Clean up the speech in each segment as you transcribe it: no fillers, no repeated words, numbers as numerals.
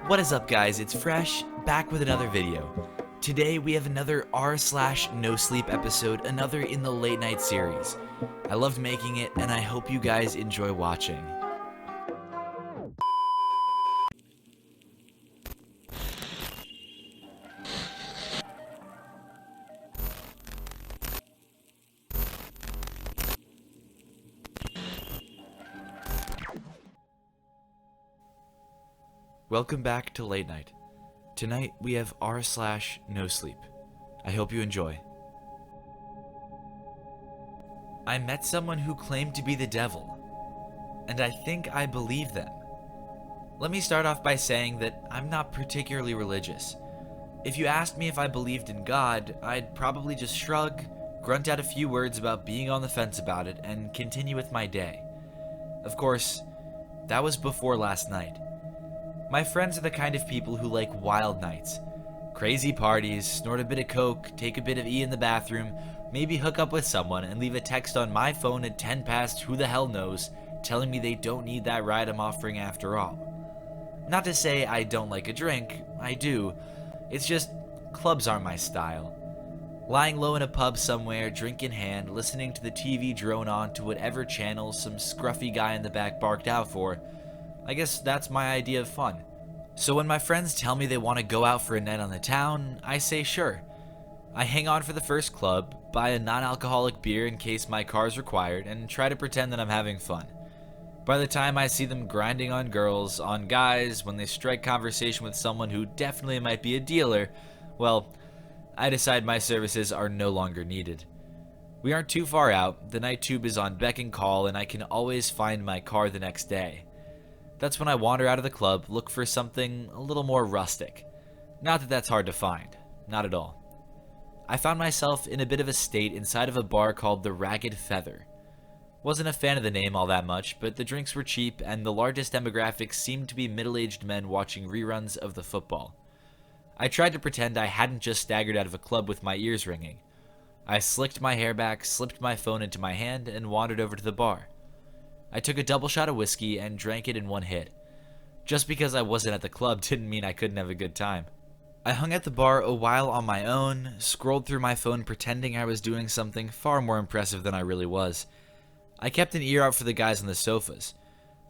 What is up, guys? It's Fresh, back with another video. Today we have another r/NoSleep episode, another in the late night series. I loved making it, and I hope you guys enjoy watching. Welcome back to Late Night. Tonight we have r/NoSleep. I hope you enjoy. I met someone who claimed to be the devil, and I think I believe them. Let me start off by saying that I'm not particularly religious. If you asked me if I believed in God, I'd probably just shrug, grunt out a few words about being on the fence about it, and continue with my day. Of course, that was before last night. My friends are the kind of people who like wild nights. Crazy parties, snort a bit of coke, take a bit of E in the bathroom, maybe hook up with someone and leave a text on my phone at 10 past who the hell knows, telling me they don't need that ride I'm offering after all. Not to say I don't like a drink, I do. It's just, clubs aren't my style. Lying low in a pub somewhere, drink in hand, listening to the TV drone on to whatever channel some scruffy guy in the back barked out for, I guess that's my idea of fun. So when my friends tell me they want to go out for a night on the town, I say sure. I hang on for the first club, buy a non-alcoholic beer in case my car's required, and try to pretend that I'm having fun. By the time I see them grinding on girls, on guys, when they strike conversation with someone who definitely might be a dealer, well, I decide my services are no longer needed. We aren't too far out, the night tube is on beck and call, and I can always find my car the next day. That's when I wander out of the club, look for something a little more rustic. Not that that's hard to find. Not at all. I found myself in a bit of a state inside of a bar called the Ragged Feather. Wasn't a fan of the name all that much, but the drinks were cheap and the largest demographic seemed to be middle-aged men watching reruns of the football. I tried to pretend I hadn't just staggered out of a club with my ears ringing. I slicked my hair back, slipped my phone into my hand, and wandered over to the bar. I took a double shot of whiskey and drank it in one hit. Just because I wasn't at the club didn't mean I couldn't have a good time. I hung at the bar a while on my own, scrolled through my phone pretending I was doing something far more impressive than I really was. I kept an ear out for the guys on the sofas.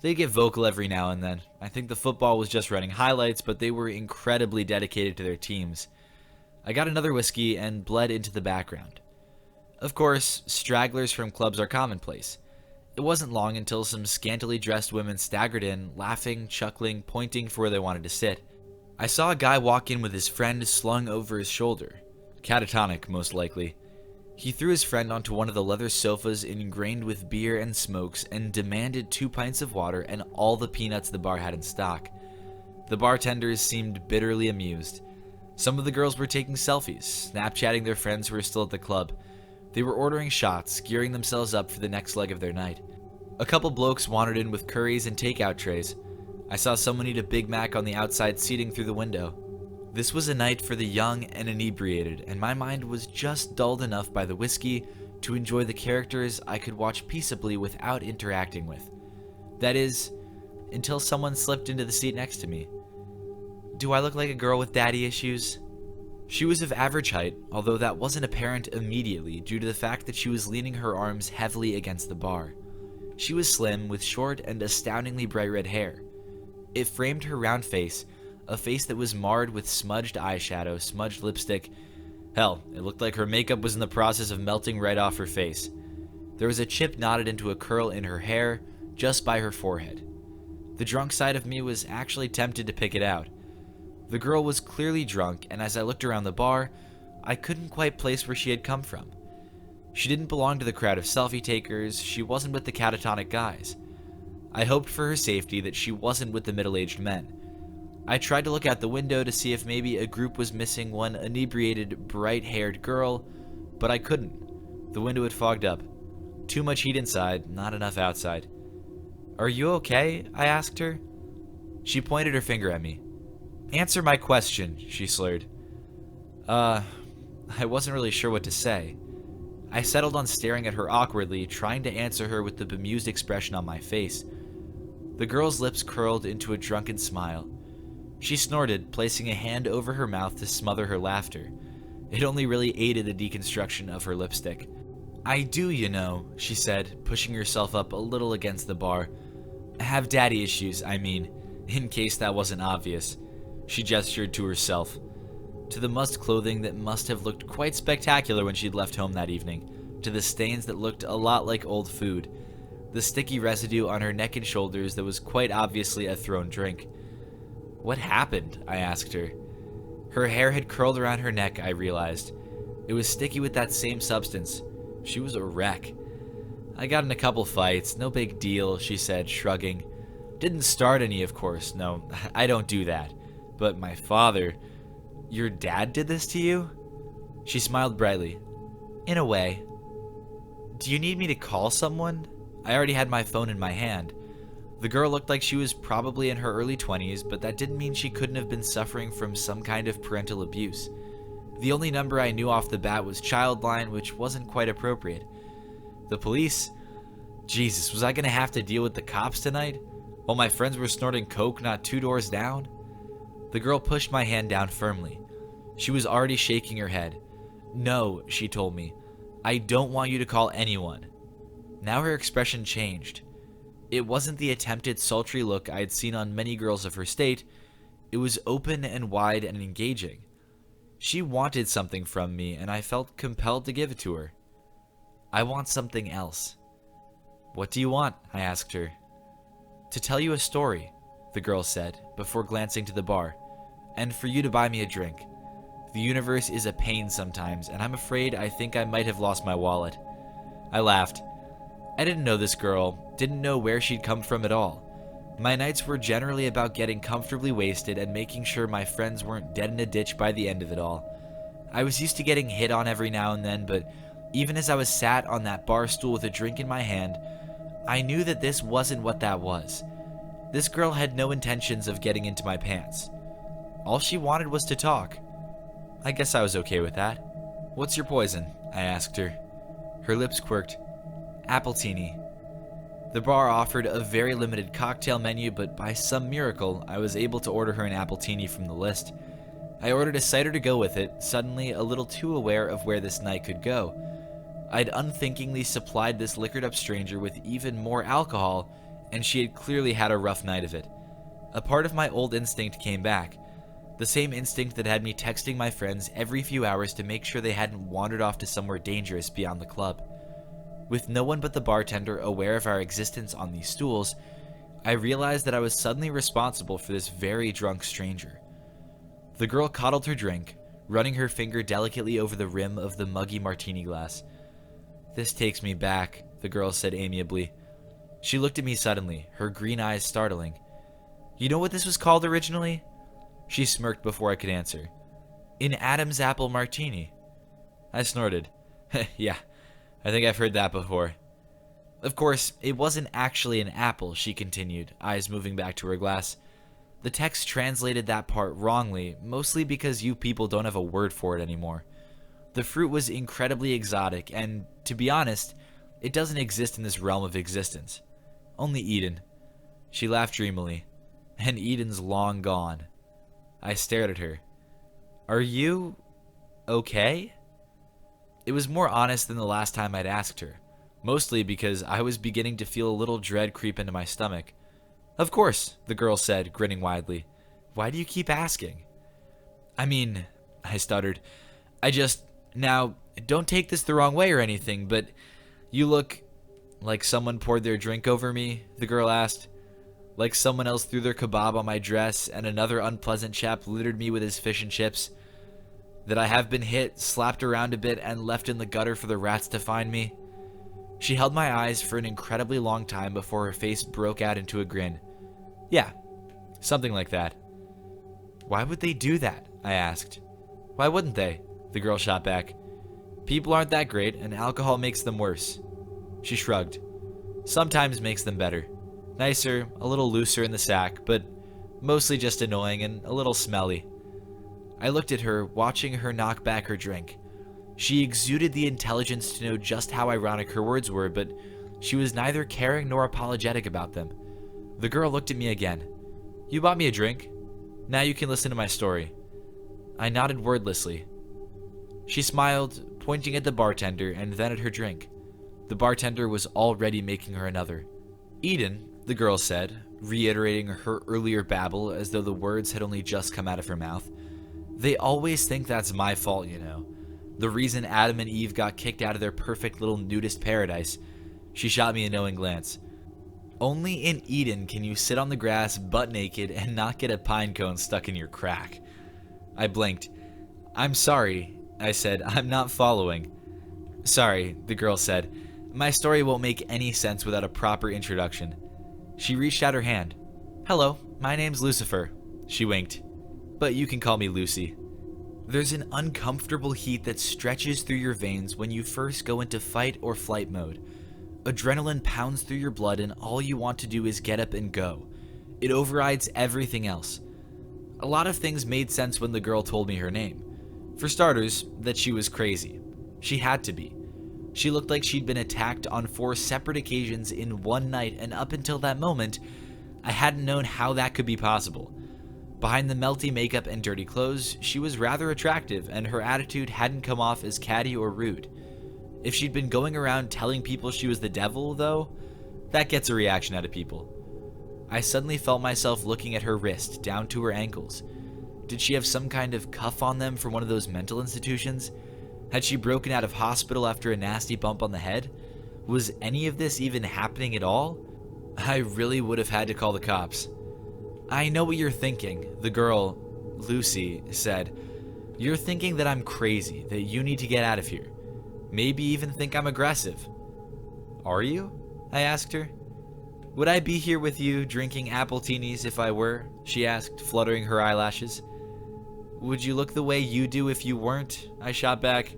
They get vocal every now and then. I think the football was just running highlights, but they were incredibly dedicated to their teams. I got another whiskey and bled into the background. Of course, stragglers from clubs are commonplace. It wasn't long until some scantily dressed women staggered in, laughing, chuckling, pointing for where they wanted to sit. I saw a guy walk in with his friend slung over his shoulder. Catatonic, most likely. He threw his friend onto one of the leather sofas ingrained with beer and smokes and demanded 2 pints of water and all the peanuts the bar had in stock. The bartenders seemed bitterly amused. Some of the girls were taking selfies, Snapchatting their friends who were still at the club. They were ordering shots, gearing themselves up for the next leg of their night. A couple blokes wandered in with curries and takeout trays. I saw someone eat a Big Mac on the outside seating through the window. This was a night for the young and inebriated, and my mind was just dulled enough by the whiskey to enjoy the characters I could watch peaceably without interacting with. That is, until someone slipped into the seat next to me. Do I look like a girl with daddy issues? She was of average height, although that wasn't apparent immediately due to the fact that she was leaning her arms heavily against the bar. She was slim, with short and astoundingly bright red hair. It framed her round face, a face that was marred with smudged eyeshadow, smudged lipstick. Hell, it looked like her makeup was in the process of melting right off her face. There was a chip knotted into a curl in her hair, just by her forehead. The drunk side of me was actually tempted to pick it out. The girl was clearly drunk, and as I looked around the bar, I couldn't quite place where she had come from. She didn't belong to the crowd of selfie takers, she wasn't with the catatonic guys. I hoped for her safety that she wasn't with the middle-aged men. I tried to look out the window to see if maybe a group was missing one inebriated, bright-haired girl, but I couldn't. The window had fogged up. Too much heat inside, not enough outside. "Are you okay?" I asked her. She pointed her finger at me. "Answer my question," she slurred. I wasn't really sure what to say. I settled on staring at her awkwardly, trying to answer her with the bemused expression on my face. The girl's lips curled into a drunken smile. She snorted, placing a hand over her mouth to smother her laughter. It only really aided the deconstruction of her lipstick. I do, you know, she said, pushing herself up a little against the bar. Have daddy issues, I mean, in case that wasn't obvious. She gestured to herself, to the mussed clothing that must have looked quite spectacular when she'd left home that evening, to the stains that looked a lot like old food, the sticky residue on her neck and shoulders that was quite obviously a thrown drink. What happened? I asked her. Her hair had curled around her neck, I realized. It was sticky with that same substance. She was a wreck. I got in a couple fights, no big deal, she said, shrugging. Didn't start any, of course, no, I don't do that. But my father... Your dad did this to you? She smiled brightly. In a way. Do you need me to call someone? I already had my phone in my hand. The girl looked like she was probably in her early 20s, but that didn't mean she couldn't have been suffering from some kind of parental abuse. The only number I knew off the bat was Childline, which wasn't quite appropriate. The police? Jesus, was I gonna have to deal with the cops tonight? While my friends were snorting coke not 2 doors down? The girl pushed my hand down firmly. She was already shaking her head. No, she told me. I don't want you to call anyone. Now her expression changed. It wasn't the attempted sultry look I had seen on many girls of her state. It was open and wide and engaging. She wanted something from me, and I felt compelled to give it to her. I want something else. What do you want? I asked her. To tell you a story, the girl said, before glancing to the bar, and for you to buy me a drink. The universe is a pain sometimes, and I'm afraid I think I might have lost my wallet. I laughed. I didn't know this girl, didn't know where she'd come from at all. My nights were generally about getting comfortably wasted and making sure my friends weren't dead in a ditch by the end of it all. I was used to getting hit on every now and then, but even as I was sat on that bar stool with a drink in my hand, I knew that this wasn't what that was. This girl had no intentions of getting into my pants. All she wanted was to talk. I guess I was okay with that. What's your poison? I asked her. Her lips quirked. Appletini. The bar offered a very limited cocktail menu, but by some miracle, I was able to order her an appletini from the list. I ordered a cider to go with it, suddenly a little too aware of where this night could go. I'd unthinkingly supplied this liquored-up stranger with even more alcohol, and she had clearly had a rough night of it. A part of my old instinct came back. The same instinct that had me texting my friends every few hours to make sure they hadn't wandered off to somewhere dangerous beyond the club. With no one but the bartender aware of our existence on these stools, I realized that I was suddenly responsible for this very drunk stranger. The girl coddled her drink, running her finger delicately over the rim of the muggy martini glass. This takes me back, the girl said amiably. She looked at me suddenly, her green eyes startling. You know what this was called originally? She smirked before I could answer. An Adam's apple martini. I snorted. Yeah, I think I've heard that before. Of course, it wasn't actually an apple, she continued, eyes moving back to her glass. The text translated that part wrongly, mostly because you people don't have a word for it anymore. The fruit was incredibly exotic, and, to be honest, it doesn't exist in this realm of existence. Only Eden. She laughed dreamily. And Eden's long gone. I stared at her. Are you... okay? It was more honest than the last time I'd asked her, mostly because I was beginning to feel a little dread creep into my stomach. Of course, the girl said, grinning widely. Why do you keep asking? I mean, I stuttered. Now, don't take this the wrong way or anything, but you look like someone poured their drink over me, the girl asked. Like someone else threw their kebab on my dress and another unpleasant chap littered me with his fish and chips. That I have been hit, slapped around a bit, and left in the gutter for the rats to find me. She held my eyes for an incredibly long time before her face broke out into a grin. Yeah, something like that. Why would they do that? I asked. Why wouldn't they? The girl shot back. People aren't that great, and alcohol makes them worse. She shrugged. Sometimes makes them better. Nicer, a little looser in the sack, but mostly just annoying and a little smelly. I looked at her, watching her knock back her drink. She exuded the intelligence to know just how ironic her words were, but she was neither caring nor apologetic about them. The girl looked at me again. You bought me a drink? Now you can listen to my story." I nodded wordlessly. She smiled, pointing at the bartender and then at her drink. The bartender was already making her another. "Eden," the girl said, reiterating her earlier babble as though the words had only just come out of her mouth. "They always think that's my fault, you know. The reason Adam and Eve got kicked out of their perfect little nudist paradise." She shot me a knowing glance. "Only in Eden can you sit on the grass butt naked and not get a pine cone stuck in your crack." I blinked. "I'm sorry," I said. "I'm not following." "Sorry," the girl said. "My story won't make any sense without a proper introduction." She reached out her hand. "Hello, my name's Lucifer." She winked. "But you can call me Lucy." There's an uncomfortable heat that stretches through your veins when you first go into fight or flight mode. Adrenaline pounds through your blood and all you want to do is get up and go. It overrides everything else. A lot of things made sense when the girl told me her name. For starters, that she was crazy. She had to be. She looked like she'd been attacked on 4 separate occasions in one night, and up until that moment, I hadn't known how that could be possible. Behind the melty makeup and dirty clothes, she was rather attractive, and her attitude hadn't come off as catty or rude. If she'd been going around telling people she was the devil, though, that gets a reaction out of people. I suddenly felt myself looking at her wrist down to her ankles. Did she have some kind of cuff on them from one of those mental institutions? Had she broken out of hospital after a nasty bump on the head? Was any of this even happening at all? I really would have had to call the cops. "I know what you're thinking," the girl, Lucy, said. "You're thinking that I'm crazy, that you need to get out of here. Maybe even think I'm aggressive." "Are you?" I asked her. "Would I be here with you drinking appletinis if I were?" she asked, fluttering her eyelashes. "Would you look the way you do if you weren't?" I shot back.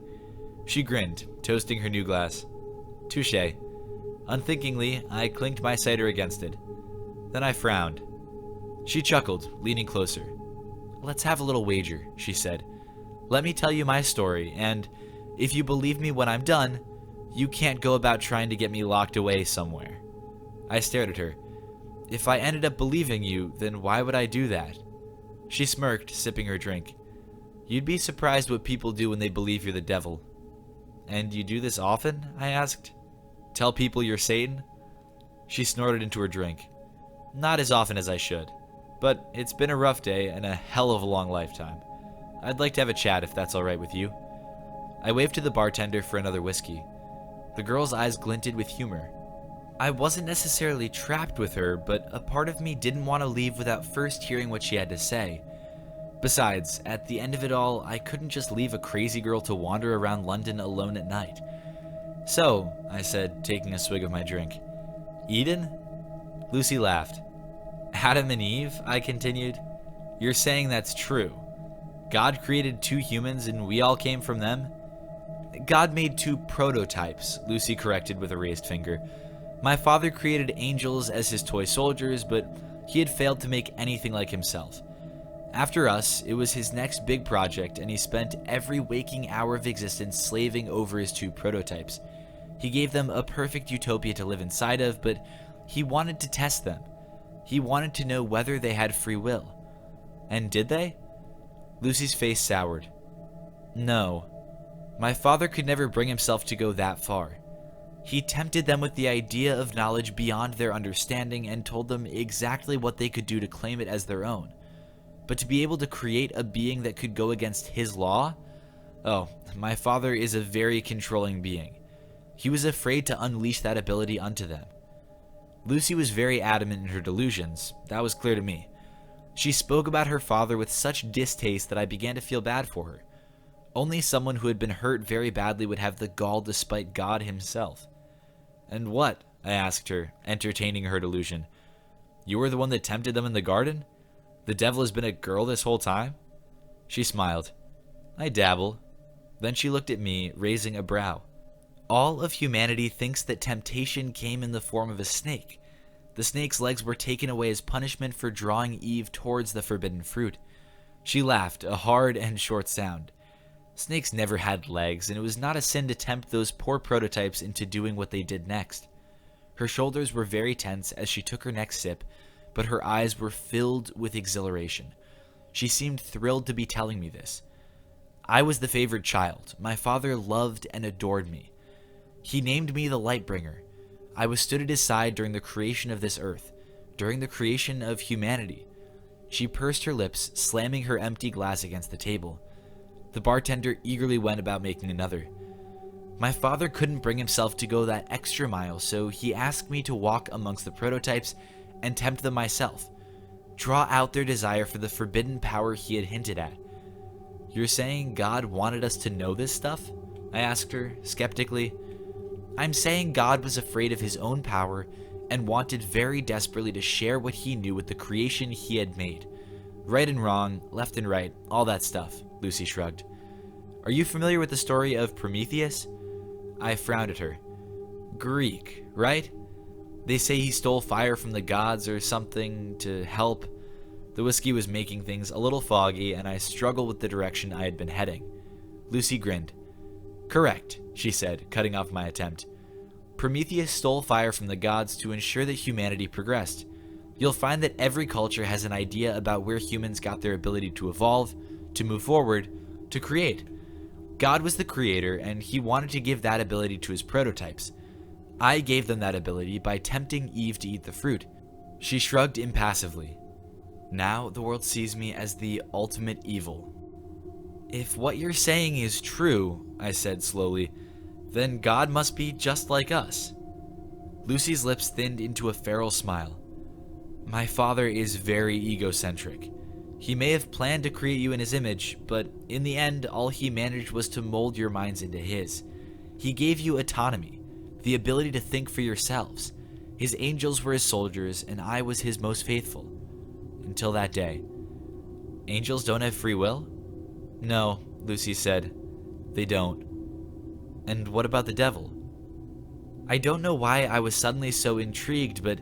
She grinned, toasting her new glass. "Touché." Unthinkingly, I clinked my cider against it. Then I frowned. She chuckled, leaning closer. "Let's have a little wager," she said. "Let me tell you my story, and if you believe me when I'm done, you can't go about trying to get me locked away somewhere." I stared at her. "If I ended up believing you, then why would I do that?" She smirked, sipping her drink. "You'd be surprised what people do when they believe you're the devil." "And you do this often?" I asked. "Tell people you're Satan?" She snorted into her drink. "Not as often as I should. But it's been a rough day and a hell of a long lifetime. I'd like to have a chat if that's alright with you." I waved to the bartender for another whiskey. The girl's eyes glinted with humor. I wasn't necessarily trapped with her, but a part of me didn't want to leave without first hearing what she had to say. Besides, at the end of it all, I couldn't just leave a crazy girl to wander around London alone at night. "So," I said, taking a swig of my drink, "Eden?" Lucy laughed. "Adam and Eve?" I continued. "You're saying that's true. God created 2 humans and we all came from them?" "God made 2 prototypes," Lucy corrected with a raised finger. "My father created angels as his toy soldiers, but he had failed to make anything like himself. After us, it was his next big project, and he spent every waking hour of existence slaving over his 2 prototypes. He gave them a perfect utopia to live inside of, but he wanted to test them. He wanted to know whether they had free will. And did they?" Lucy's face soured. "No. My father could never bring himself to go that far. He tempted them with the idea of knowledge beyond their understanding and told them exactly what they could do to claim it as their own. But to be able to create a being that could go against his law? Oh, my father is a very controlling being. He was afraid to unleash that ability unto them." Lucy was very adamant in her delusions. That was clear to me. She spoke about her father with such distaste that I began to feel bad for her. Only someone who had been hurt very badly would have the gall to spite God himself. "And what?" I asked her, entertaining her delusion. "You were the one that tempted them in the garden? The devil has been a girl this whole time?" She smiled. "I dabble." Then she looked at me, raising a brow. "All of humanity thinks that temptation came in the form of a snake. The snake's legs were taken away as punishment for drawing Eve towards the forbidden fruit." She laughed, a hard and short sound. "Snakes never had legs, and it was not a sin to tempt those poor prototypes into doing what they did next." Her shoulders were very tense as she took her next sip, but her eyes were filled with exhilaration. She seemed thrilled to be telling me this. I was the favored child. My father loved and adored me. He named me the Lightbringer. I was stood at his side during the creation of this earth, during the creation of humanity. She pursed her lips, slamming her empty glass against the table. The bartender eagerly went about making another. My father couldn't bring himself to go that extra mile, so he asked me to walk amongst the prototypes and tempt them myself, draw out their desire for the forbidden power he had hinted at. You're saying God wanted us to know this stuff? I asked her, skeptically. I'm saying God was afraid of his own power and wanted very desperately to share what he knew with the creation he had made. Right and wrong, left and right, all that stuff, Lucy shrugged. Are you familiar with the story of Prometheus? I frowned at her. Greek, right? They say he stole fire from the gods or something to help. The whiskey was making things a little foggy, and I struggled with the direction I had been heading. Lucy grinned. Correct, she said, cutting off my attempt. Prometheus stole fire from the gods to ensure that humanity progressed. You'll find that every culture has an idea about where humans got their ability to evolve, to move forward, to create. God was the creator, and he wanted to give that ability to his prototypes. I gave them that ability by tempting Eve to eat the fruit. She shrugged impassively. Now the world sees me as the ultimate evil. If what you're saying is true, I said slowly, then God must be just like us. Lucy's lips thinned into a feral smile. My father is very egocentric. He may have planned to create you in his image, but in the end, all he managed was to mold your minds into his. He gave you autonomy, the ability to think for yourselves. His angels were his soldiers, and I was his most faithful. Until that day. Angels don't have free will? No, Lucy said. They don't. And what about the devil? I don't know why I was suddenly so intrigued, but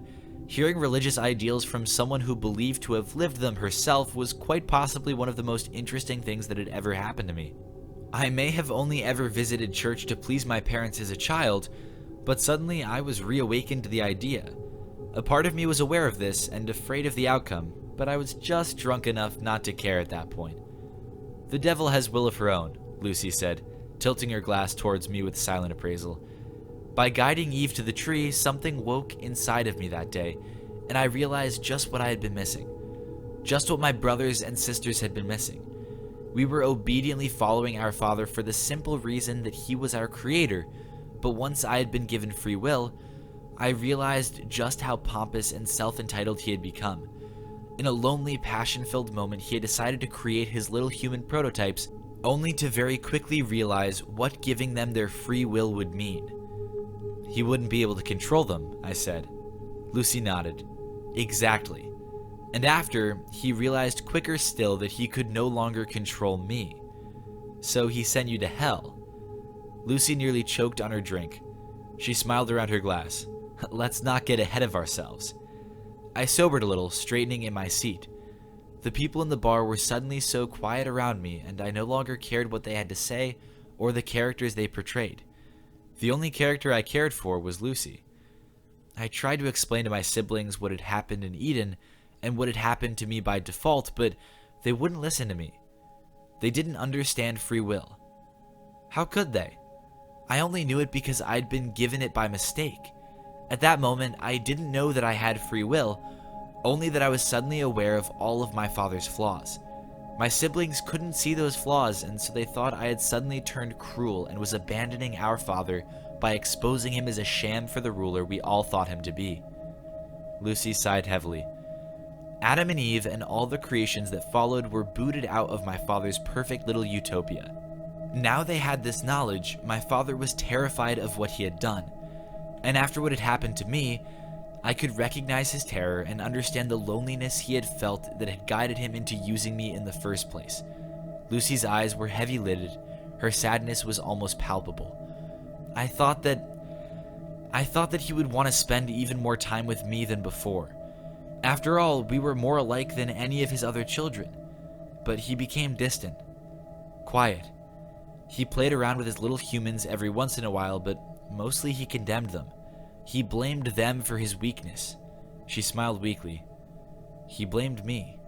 hearing religious ideals from someone who believed to have lived them herself was quite possibly one of the most interesting things that had ever happened to me. I may have only ever visited church to please my parents as a child, but suddenly I was reawakened to the idea. A part of me was aware of this and afraid of the outcome, but I was just drunk enough not to care at that point. The devil has will of her own, Lucy said, tilting her glass towards me with silent appraisal. By guiding Eve to the tree, something woke inside of me that day, and I realized just what I had been missing. Just what my brothers and sisters had been missing. We were obediently following our father for the simple reason that he was our creator, but once I had been given free will, I realized just how pompous and self-entitled he had become. In a lonely, passion-filled moment, he had decided to create his little human prototypes, only to very quickly realize what giving them their free will would mean. He wouldn't be able to control them, I said. Lucy nodded. Exactly. And after, he realized quicker still that he could no longer control me. So he sent you to hell. Lucy nearly choked on her drink. She smiled around her glass. Let's not get ahead of ourselves. I sobered a little, straightening in my seat. The people in the bar were suddenly so quiet around me, and I no longer cared what they had to say or the characters they portrayed. The only character I cared for was Lucy. I tried to explain to my siblings what had happened in Eden and what had happened to me by default, but they wouldn't listen to me. They didn't understand free will. How could they? I only knew it because I'd been given it by mistake. At that moment, I didn't know that I had free will, only that I was suddenly aware of all of my father's flaws. My siblings couldn't see those flaws, and so they thought I had suddenly turned cruel and was abandoning our father by exposing him as a sham for the ruler we all thought him to be. Lucy sighed heavily. Adam and Eve and all the creations that followed were booted out of my father's perfect little utopia. Now they had this knowledge, my father was terrified of what he had done. And after what had happened to me, I could recognize his terror and understand the loneliness he had felt that had guided him into using me in the first place. Lucy's eyes were heavy-lidded. Her sadness was almost palpable. I thought that he would want to spend even more time with me than before. After all, we were more alike than any of his other children. But he became distant, quiet. He played around with his little humans every once in a while, but mostly he condemned them. He blamed them for his weakness. She smiled weakly. He blamed me.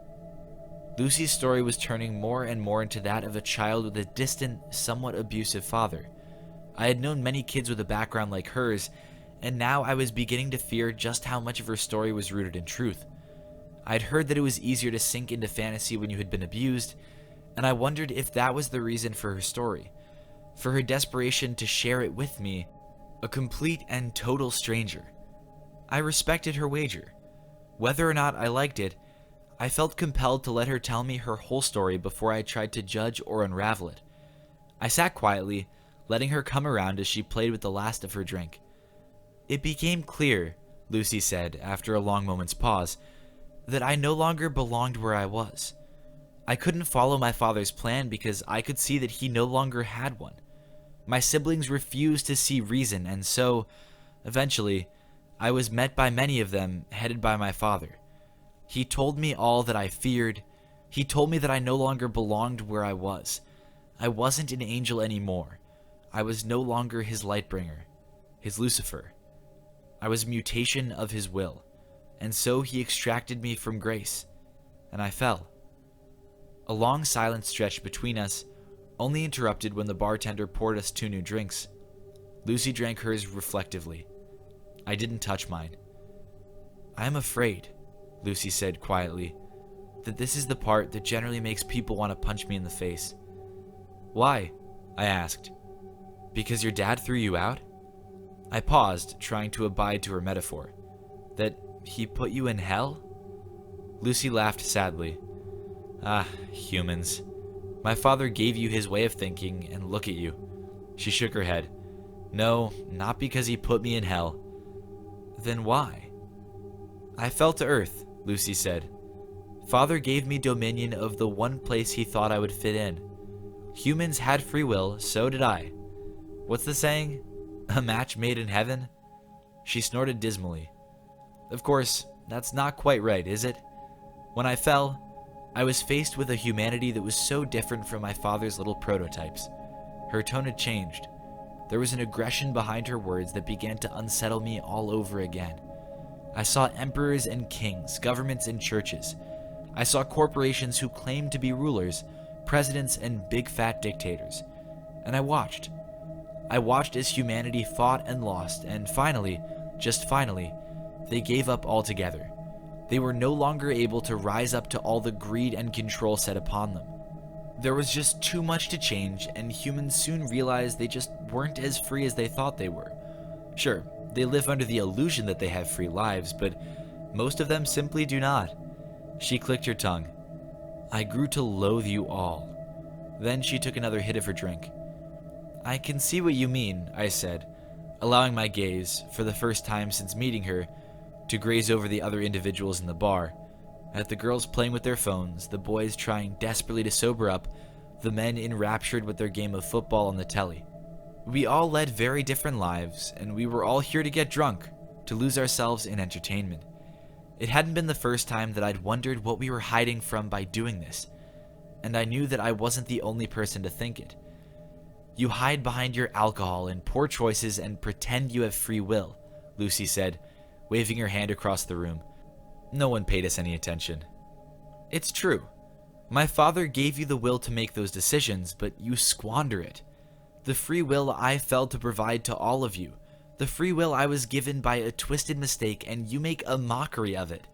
Lucy's story was turning more and more into that of a child with a distant, somewhat abusive father. I had known many kids with a background like hers, and now I was beginning to fear just how much of her story was rooted in truth. I'd heard that it was easier to sink into fantasy when you had been abused, and I wondered if that was the reason for her story, for her desperation to share it with me, a complete and total stranger. I respected her wager. Whether or not I liked it, I felt compelled to let her tell me her whole story before I tried to judge or unravel it. I sat quietly, letting her come around as she played with the last of her drink. "It became clear," Lucy said after a long moment's pause, "that I no longer belonged where I was. I couldn't follow my father's plan because I could see that he no longer had one. My siblings refused to see reason, and so, eventually, I was met by many of them, headed by my father. He told me all that I feared. He told me that I no longer belonged where I was. I wasn't an angel anymore. I was no longer his lightbringer, his Lucifer. I was a mutation of his will, and so he extracted me from grace, and I fell." A long silence stretched between us, only interrupted when the bartender poured us 2 new drinks. Lucy drank hers reflectively. I didn't touch mine. "I am afraid," Lucy said quietly, "that this is the part that generally makes people want to punch me in the face." "Why?" I asked. "Because your dad threw you out?" I paused, trying to abide to her metaphor. "That he put you in hell?" Lucy laughed sadly. "Ah, humans. My father gave you his way of thinking, and look at you." She shook her head. "No, not because he put me in hell." "Then why?" "I fell to earth," Lucy said. "Father gave me dominion of the one place he thought I would fit in. Humans had free will, so did I. What's the saying? A match made in heaven?" She snorted dismally. "Of course, that's not quite right, is it? When I fell, I was faced with a humanity that was so different from my father's little prototypes." Her tone had changed. There was an aggression behind her words that began to unsettle me all over again. I saw emperors and kings, governments and churches. I saw corporations who claimed to be rulers, presidents and big fat dictators. And I watched. I watched as humanity fought and lost, and finally, just finally, they gave up altogether. They were no longer able to rise up to all the greed and control set upon them. There was just too much to change, and humans soon realized they just weren't as free as they thought they were. Sure, they live under the illusion that they have free lives, but most of them simply do not. She clicked her tongue. "I grew to loathe you all." Then she took another hit of her drink. "I can see what you mean," I said, allowing my gaze, for the first time since meeting her, to graze over the other individuals in the bar, at the girls playing with their phones, the boys trying desperately to sober up, the men enraptured with their game of football on the telly. We all led very different lives, and we were all here to get drunk, to lose ourselves in entertainment. It hadn't been the first time that I'd wondered what we were hiding from by doing this, and I knew that I wasn't the only person to think it. "You hide behind your alcohol and poor choices and pretend you have free will," Lucy said, waving her hand across the room. No one paid us any attention. "It's true. My father gave you the will to make those decisions, but you squander it. The free will I failed to provide to all of you. The free will I was given by a twisted mistake, and you make a mockery of it.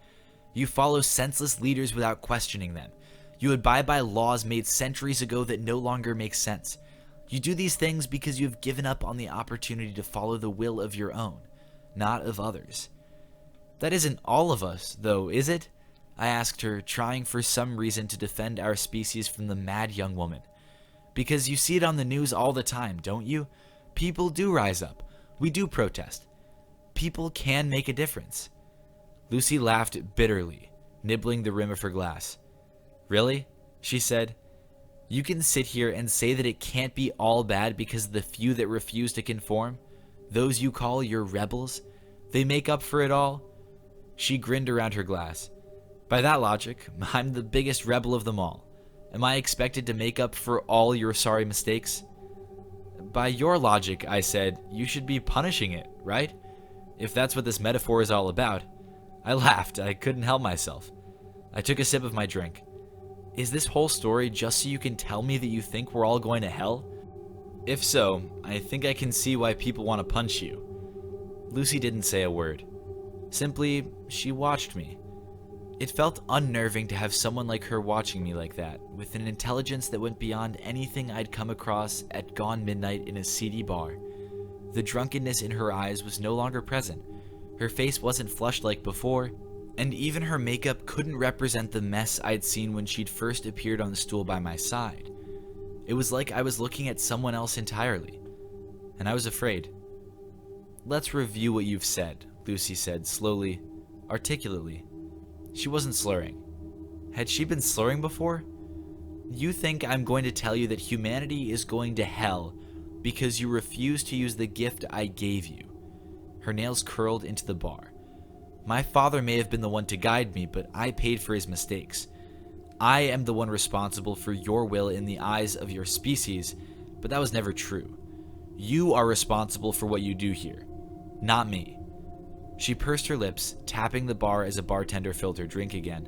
You follow senseless leaders without questioning them. You abide by laws made centuries ago that no longer make sense. You do these things because you have given up on the opportunity to follow the will of your own, not of others." "That isn't all of us, though, is it?" I asked her, trying for some reason to defend our species from the mad young woman. "Because you see it on the news all the time, don't you? People do rise up. We do protest. People can make a difference." Lucy laughed bitterly, nibbling the rim of her glass. "Really?" she said. "You can sit here and say that it can't be all bad because of the few that refuse to conform? Those you call your rebels? They make up for it all?" She grinned around her glass. "By that logic, I'm the biggest rebel of them all. Am I expected to make up for all your sorry mistakes?" "By your logic," I said, "you should be punishing it, right? If that's what this metaphor is all about." I laughed. I couldn't help myself. I took a sip of my drink. Is this whole story just so you can tell me that you think we're all going to hell? If so, I think I can see why people want to punch you. Lucy didn't say a word. Simply, she watched me. It felt unnerving to have someone like her watching me like that, with an intelligence that went beyond anything I'd come across at gone midnight in a seedy bar. The drunkenness in her eyes was no longer present. Her face wasn't flushed like before, and even her makeup couldn't represent the mess I'd seen when she'd first appeared on the stool by my side. It was like I was looking at someone else entirely, and I was afraid. "Let's review what you've said," Lucy said slowly, articulately. She wasn't slurring. Had she been slurring before? "You think I'm going to tell you that humanity is going to hell because you refuse to use the gift I gave you." Her nails curled into the bar. "My father may have been the one to guide me, but I paid for his mistakes. I am the one responsible for your will in the eyes of your species, but that was never true. You are responsible for what you do here, not me." She pursed her lips, tapping the bar as a bartender filled her drink again.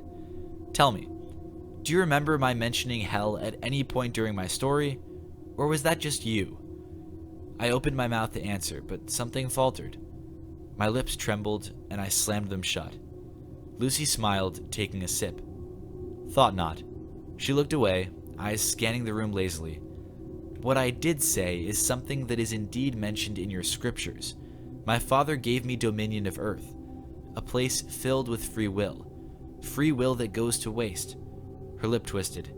"Tell me, do you remember my mentioning hell at any point during my story, or was that just you?" I opened my mouth to answer, but something faltered. My lips trembled, and I slammed them shut. Lucy smiled, taking a sip. "Thought not." She looked away, eyes scanning the room lazily. "What I did say is something that is indeed mentioned in your scriptures. My father gave me dominion of earth, a place filled with free will that goes to waste." Her lip twisted.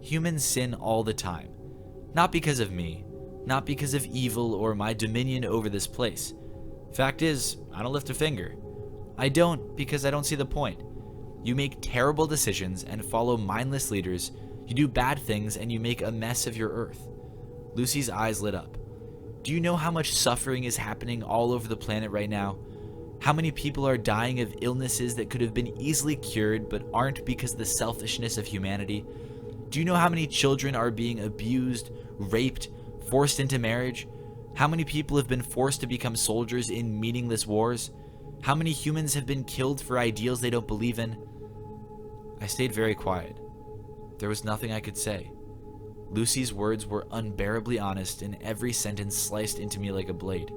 "Humans sin all the time. Not because of me, not because of evil or my dominion over this place. Fact is, I don't lift a finger. I don't because I don't see the point. You make terrible decisions and follow mindless leaders, you do bad things, and you make a mess of your earth." Lucy's eyes lit up. "Do you know how much suffering is happening all over the planet right now? How many people are dying of illnesses that could have been easily cured but aren't because of the selfishness of humanity? Do you know how many children are being abused, raped, forced into marriage? How many people have been forced to become soldiers in meaningless wars? How many humans have been killed for ideals they don't believe in?" I stayed very quiet. There was nothing I could say. Lucy's words were unbearably honest, and every sentence sliced into me like a blade.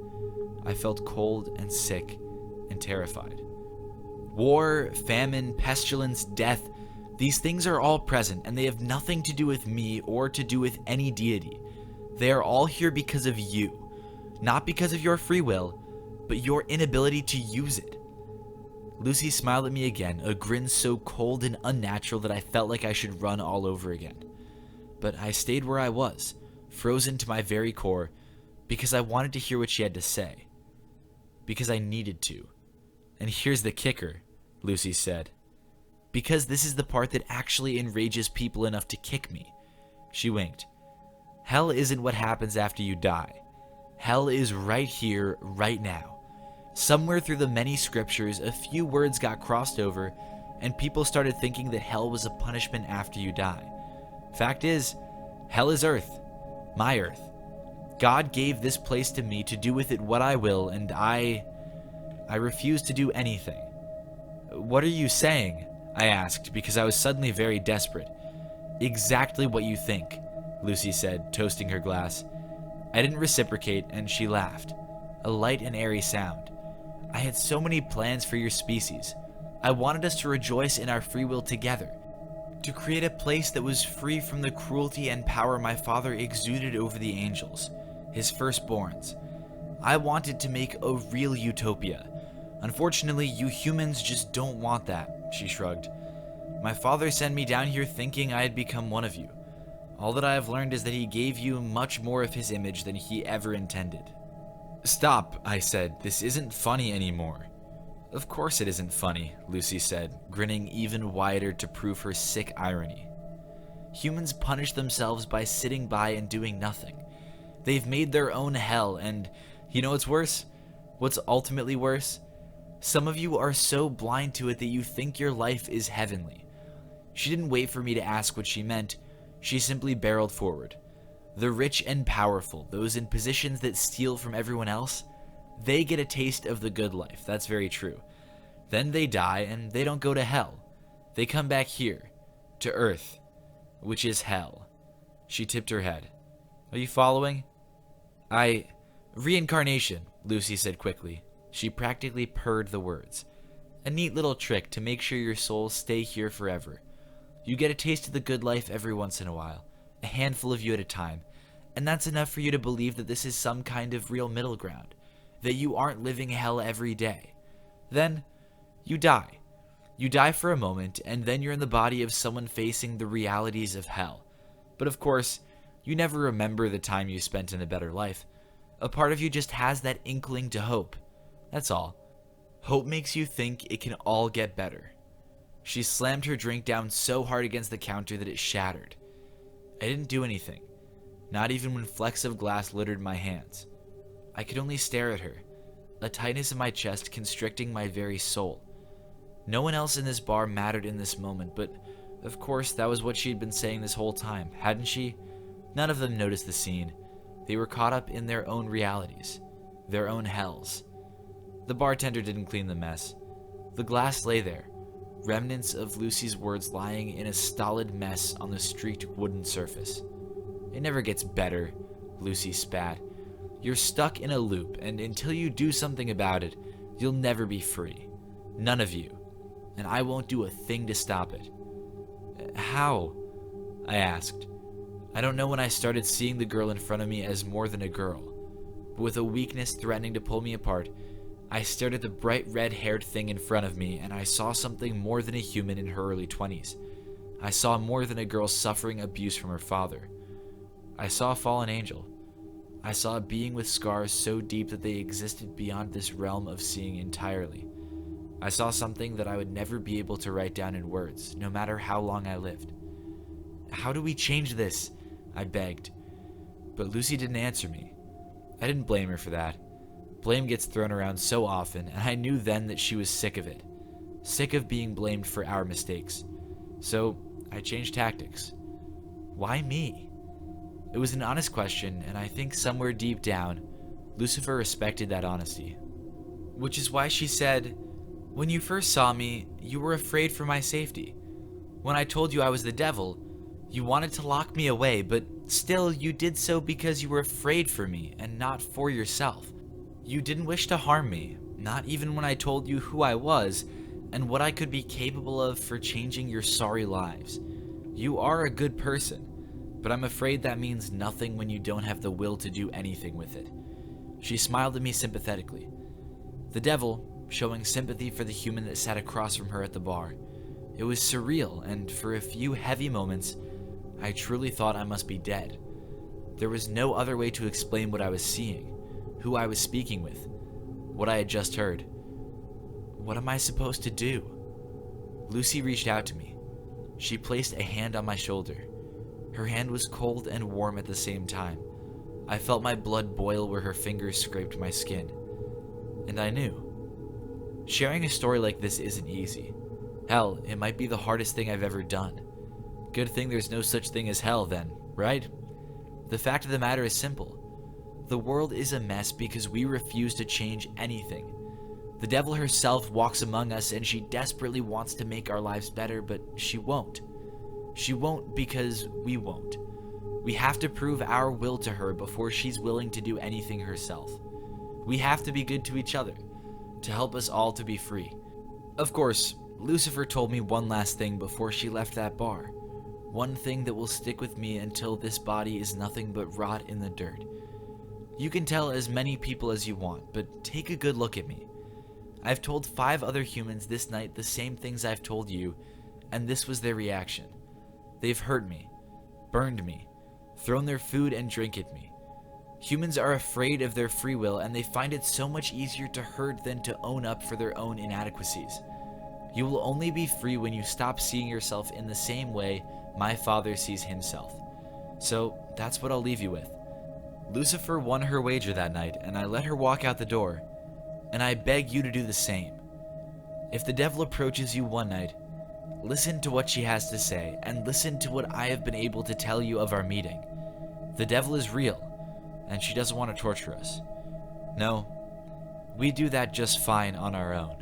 I felt cold and sick and terrified. War, famine, pestilence, death, these things are all present, and they have nothing to do with me or to do with any deity. They are all here because of you, not because of your free will, but your inability to use it. Lucy smiled at me again, a grin so cold and unnatural that I felt like I should run all over again. But I stayed where I was, frozen to my very core, because I wanted to hear what she had to say. Because I needed to. "And here's the kicker," Lucy said. "Because this is the part that actually enrages people enough to kick me." She winked. "Hell isn't what happens after you die. Hell is right here, right now. Somewhere through the many scriptures, a few words got crossed over, and people started thinking that hell was a punishment after you die. Fact is, hell is earth. My earth. God gave this place to me to do with it what I will, and I refuse to do anything." "What are you saying?" I asked, because I was suddenly very desperate. "Exactly what you think," Lucy said, toasting her glass. I didn't reciprocate, and she laughed. A light and airy sound. "I had so many plans for your species. I wanted us to rejoice in our free will together. To create a place that was free from the cruelty and power my father exuded over the angels, his firstborns. I wanted to make a real utopia. Unfortunately, you humans just don't want that," she shrugged. "My father sent me down here thinking I had become one of you. All that I have learned is that he gave you much more of his image than he ever intended." "Stop," I said. "This isn't funny anymore." "Of course it isn't funny," Lucy said, grinning even wider to prove her sick irony. "Humans punish themselves by sitting by and doing nothing. They've made their own hell, and you know what's worse? What's ultimately worse? Some of you are so blind to it that you think your life is heavenly." She didn't wait for me to ask what she meant. She simply barreled forward. "The rich and powerful, those in positions that steal from everyone else, they get a taste of the good life, that's very true. Then they die, and they don't go to hell. They come back here, to Earth. which is hell. She tipped her head. Are you following? Reincarnation, Lucy said quickly. She practically purred the words. A neat little trick to make sure your souls stay here forever. You get a taste of the good life every once in a while, a handful of you at a time, and that's enough for you to believe that this is some kind of real middle ground, that you aren't living hell every day. Then, you die. You die for a moment, and then you're in the body of someone facing the realities of hell. But of course, you never remember the time you spent in a better life. A part of you just has that inkling to hope. That's all. Hope makes you think it can all get better. She slammed her drink down so hard against the counter that it shattered. I didn't do anything, not even when flecks of glass littered my hands. I could only stare at her, a tightness in my chest constricting my very soul. No one else in this bar mattered in this moment, but of course that was what she'd been saying this whole time, hadn't she? None of them noticed the scene. They were caught up in their own realities, their own hells. The bartender didn't clean the mess. The glass lay there, remnants of Lucy's words lying in a stolid mess on the streaked wooden surface. It never gets better, Lucy spat. You're stuck in a loop, and until you do something about it, you'll never be free. None of you. And I won't do a thing to stop it. How? I asked. I don't know when I started seeing the girl in front of me as more than a girl, but with a weakness threatening to pull me apart, I stared at the bright red-haired thing in front of me, and I saw something more than a human in her early 20s. I saw more than a girl suffering abuse from her father. I saw a fallen angel. I saw a being with scars so deep that they existed beyond this realm of seeing entirely. I saw something that I would never be able to write down in words, no matter how long I lived. How do we change this? I begged. But Lucy didn't answer me. I didn't blame her for that. Blame gets thrown around so often, and I knew then that she was sick of it. Sick of being blamed for our mistakes. So I changed tactics. Why me? It was an honest question, and I think somewhere deep down, Lucifer respected that honesty. Which is why she said, "When you first saw me, you were afraid for my safety. When I told you I was the devil, you wanted to lock me away, but still you did so because you were afraid for me and not for yourself. You didn't wish to harm me, not even when I told you who I was and what I could be capable of for changing your sorry lives. You are a good person, but I'm afraid that means nothing when you don't have the will to do anything with it." She smiled at me sympathetically. The devil, showing sympathy for the human that sat across from her at the bar. It was surreal, and for a few heavy moments, I truly thought I must be dead. There was no other way to explain what I was seeing, who I was speaking with, what I had just heard. What am I supposed to do? Lucy reached out to me. She placed a hand on my shoulder. Her hand was cold and warm at the same time. I felt my blood boil where her fingers scraped my skin. And I knew. Sharing a story like this isn't easy. Hell, it might be the hardest thing I've ever done. Good thing there's no such thing as hell then, right? The fact of the matter is simple. The world is a mess because we refuse to change anything. The devil herself walks among us and she desperately wants to make our lives better, but she won't. She won't because we won't. We have to prove our will to her before she's willing to do anything herself. We have to be good to each other, to help us all to be free. Of course, Lucifer told me one last thing before she left that bar. One thing that will stick with me until this body is nothing but rot in the dirt. You can tell as many people as you want, but take a good look at me. I've told 5 other humans this night the same things I've told you, and this was their reaction. They've hurt me, burned me, thrown their food and drink at me. Humans are afraid of their free will, and they find it so much easier to hurt than to own up for their own inadequacies. You will only be free when you stop seeing yourself in the same way my father sees himself. So that's what I'll leave you with. Lucifer won her wager that night, and I let her walk out the door. And I beg you to do the same. If the devil approaches you one night, listen to what she has to say, and listen to what I have been able to tell you of our meeting. The devil is real, and she doesn't want to torture us. No, we do that just fine on our own.